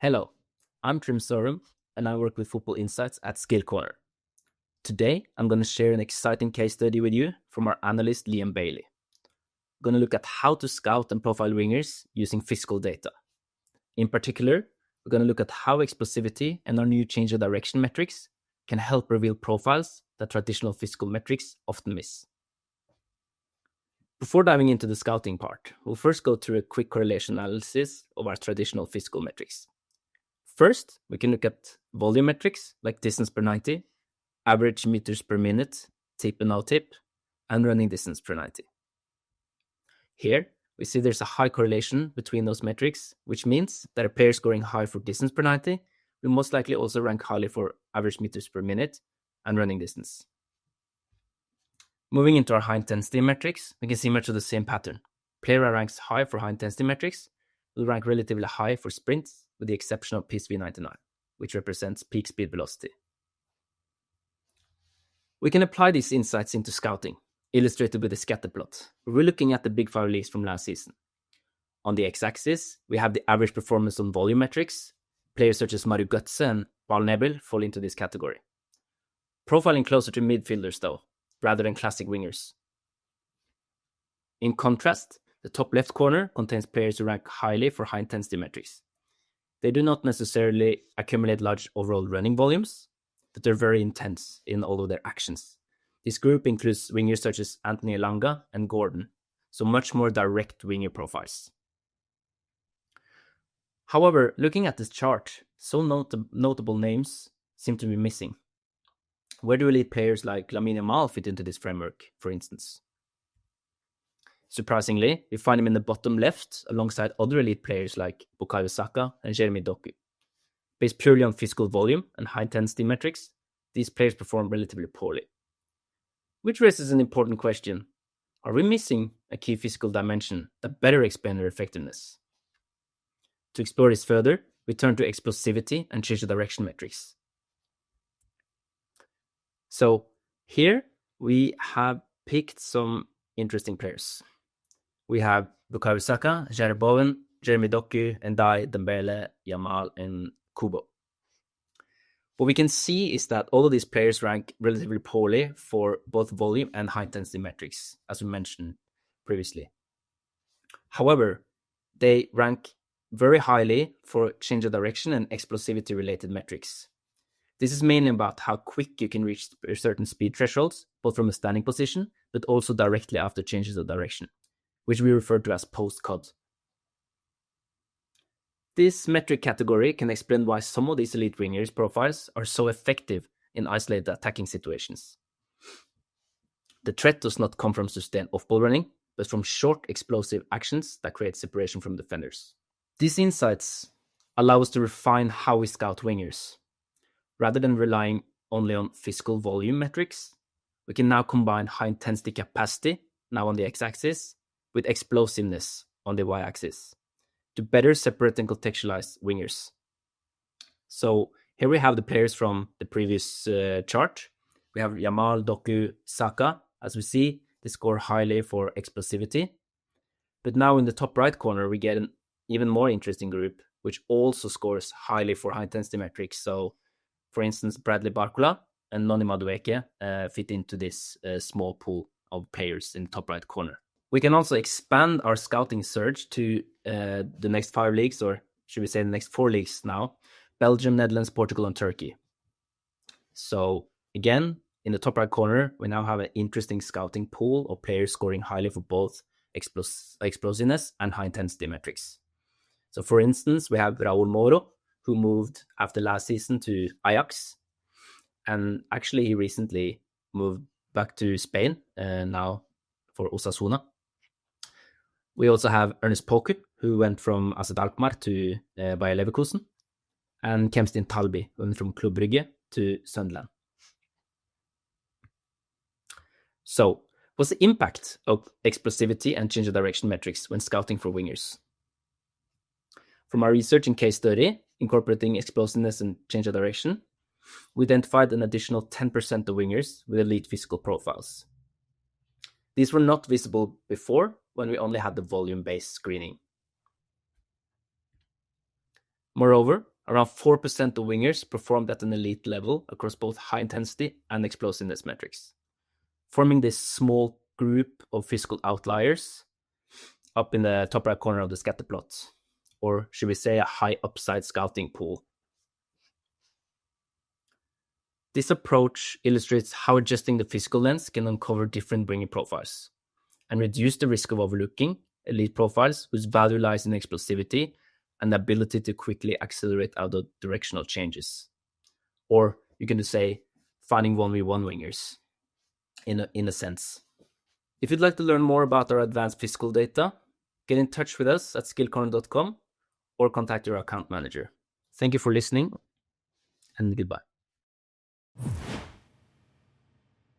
Hello, I'm Trim Sorum, and I work with football insights at SkillCorner. Today, I'm going to share an exciting case study with you from our analyst Liam Bailey. We're going to look at how to scout and profile wingers using physical data. In particular, we're going to look at how explosivity and our new change of direction metrics can help reveal profiles that traditional physical metrics often miss. Before diving into the scouting part, we'll first go through a quick correlation analysis of our traditional physical metrics. First, we can look at volume metrics like distance per 90, average meters per minute, tip and out tip, and running distance per 90. Here, we see there's a high correlation between those metrics, which means that a player scoring high for distance per 90 will most likely also rank highly for average meters per minute and running distance. Moving into our high intensity metrics, we can see much of the same pattern. Player who ranks high for high intensity metrics will rank relatively high for sprints, with the exception of PSV99, which represents peak speed velocity. We can apply these insights into scouting, illustrated with a scatter plot, where we're looking at the big 5 leagues from last season. On the x-axis, we have the average performance on volume metrics. Players such as Mario Götze and Paul Nebel fall into this category. Profiling closer to midfielders, though, rather than classic wingers. In contrast, the top left corner contains players who rank highly for high-intensity metrics. They do not necessarily accumulate large overall running volumes, but they're very intense in all of their actions. This group includes wingers such as Anthony Elanga and Gordon, so much more direct winger profiles. However, looking at this chart, some notable names seem to be missing. Where do elite players like Lamine Yamal fit into this framework, for instance? Surprisingly, we find him in the bottom left alongside other elite players like Bukayo Saka and Jeremy Doku. Based purely on physical volume and high-intensity metrics, these players perform relatively poorly. Which raises an important question. Are we missing a key physical dimension that better explains their effectiveness? To explore this further, we turn to explosivity and change of direction metrics. So here we have picked some interesting players. We have Bukayo Saka, Jared Bowen, Jeremy Doku, Ndai, Dembele, Yamal, and Kubo. What we can see is that all of these players rank relatively poorly for both volume and high-intensity metrics, as we mentioned previously. However, they rank very highly for change of direction and explosivity-related metrics. This is mainly about how quick you can reach certain speed thresholds, both from a standing position, but also directly after changes of direction, which we refer to as post-COD. This metric category can explain why some of these elite wingers' profiles are so effective in isolated attacking situations. The threat does not come from sustained off-ball running, but from short, explosive actions that create separation from defenders. These insights allow us to refine how we scout wingers. Rather than relying only on physical volume metrics, we can now combine high-intensity capacity, now on the x-axis, with explosiveness on the y-axis, to better separate and contextualize wingers. So here we have the players from the previous chart. We have Yamal, Doku, Saka. As we see, they score highly for explosivity. But now in the top right corner, we get an even more interesting group, which also scores highly for high-intensity metrics. So, for instance, Bradley Barcola and Noni Madueke fit into this small pool of players in the top right corner. We can also expand our scouting search to the next 5 leagues, or should we say the next 4 leagues now: Belgium, Netherlands, Portugal, and Turkey. So again, in the top right corner, we now have an interesting scouting pool of players scoring highly for both explosiveness and high-intensity metrics. So for instance, we have Raúl Moro, who moved after last season to Ajax, and actually he recently moved back to Spain now for Osasuna. We also have Ernest Poku, who went from AZ Alkmaar to Bayer Leverkusen, and Kemstin Talbi, who went from Club Brugge to Sunderland. So, what's the impact of explosivity and change of direction metrics when scouting for wingers? From our research and case study, incorporating explosiveness and change of direction, we identified an additional 10% of wingers with elite physical profiles. These were not visible before when we only had the volume-based screening. Moreover, around 4% of wingers performed at an elite level across both high intensity and explosiveness metrics, forming this small group of physical outliers up in the top right corner of the scatter plot, or should we say a high upside scouting pool. This approach illustrates how adjusting the physical lens can uncover different bringer profiles and reduce the risk of overlooking elite profiles whose value lies in explosivity and the ability to quickly accelerate out of directional changes. Or you can just say finding 1v1 wingers in a sense. If you'd like to learn more about our advanced physical data, get in touch with us at skillcorner.com or contact your account manager. Thank you for listening, and goodbye.